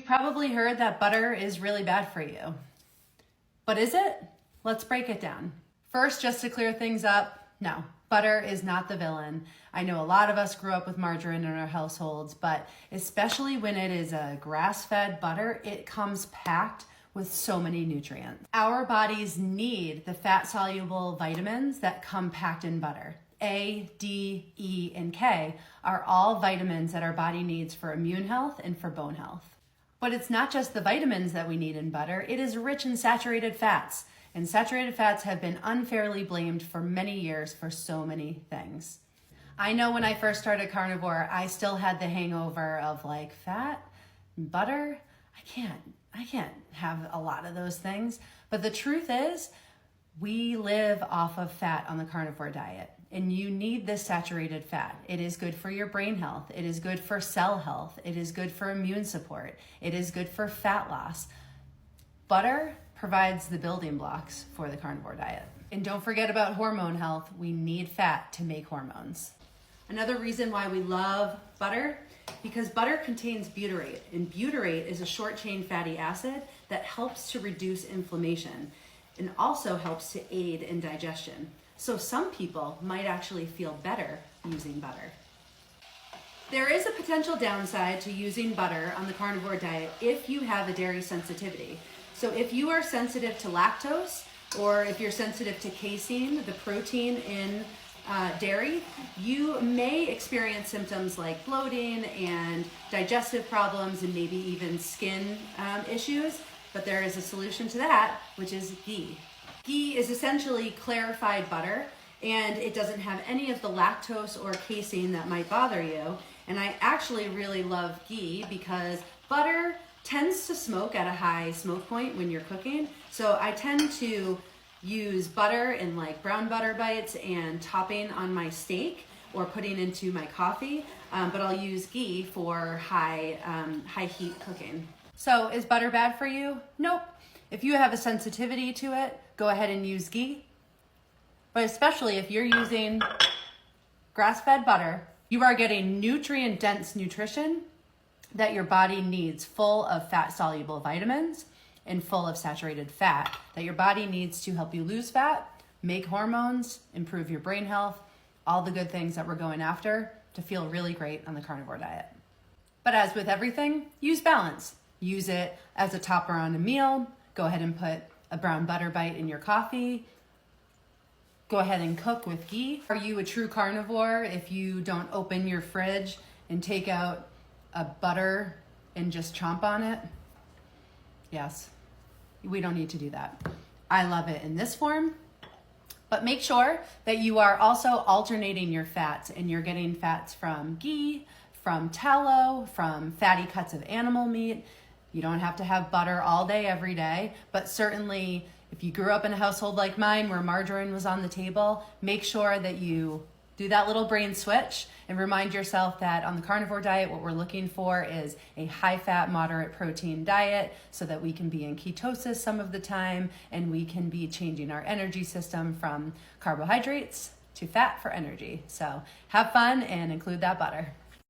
probably heard that butter is really bad for you. But is it? Let's break it down. First, just to clear things up, no, butter is not the villain. I know a lot of us grew up with margarine in our households, but especially when it is a grass-fed butter, it comes packed with so many nutrients. Our bodies need the fat-soluble vitamins that come packed in butter. A, D, E, and K are all vitamins that our body needs for immune health and for bone health. But it's not just the vitamins that we need in butter, it is rich in saturated fats. And saturated fats have been unfairly blamed for many years for so many things. I know when I first started carnivore, I still had the hangover of like fat, butter. I can't have a lot of those things. But the truth is, we live off of fat on the carnivore diet. And you need this saturated fat. It is good for your brain health. It is good for cell health. It is good for immune support. It is good for fat loss. Butter provides the building blocks for the carnivore diet. And don't forget about hormone health. We need fat to make hormones. Another reason why we love butter, because butter contains butyrate, and butyrate is a short-chain fatty acid that helps to reduce inflammation and also helps to aid in digestion. So some people might actually feel better using butter. There is a potential downside to using butter on the carnivore diet if you have a dairy sensitivity. So if you are sensitive to lactose, or if you're sensitive to casein, the protein in dairy, you may experience symptoms like bloating and digestive problems and maybe even skin issues. But there is a solution to that, which is ghee. Ghee is essentially clarified butter, and it doesn't have any of the lactose or casein that might bother you. And I actually really love ghee because butter tends to smoke at a high smoke point when you're cooking. So I tend to use butter in like brown butter bites and topping on my steak or putting into my coffee, but I'll use ghee for high heat cooking. So is butter bad for you? Nope. If you have a sensitivity to it, go ahead and use ghee. But especially if you're using grass-fed butter, you are getting nutrient-dense nutrition that your body needs, full of fat-soluble vitamins and full of saturated fat that your body needs to help you lose fat, make hormones, improve your brain health, all the good things that we're going after to feel really great on the carnivore diet. But as with everything, use balance. Use it as a topper on a meal. Go ahead and put a brown butter bite in your coffee. Go ahead and cook with ghee. Are you a true carnivore if you don't open your fridge and take out a butter and just chomp on it? Yes, we don't need to do that. I love it in this form, but make sure that you are also alternating your fats, and you're getting fats from ghee, from tallow, from fatty cuts of animal meat. You don't have to have butter all day, every day, but certainly if you grew up in a household like mine where margarine was on the table, make sure that you do that little brain switch and remind yourself that on the carnivore diet, what we're looking for is a high-fat, moderate protein diet so that we can be in ketosis some of the time and we can be changing our energy system from carbohydrates to fat for energy. So have fun and include that butter.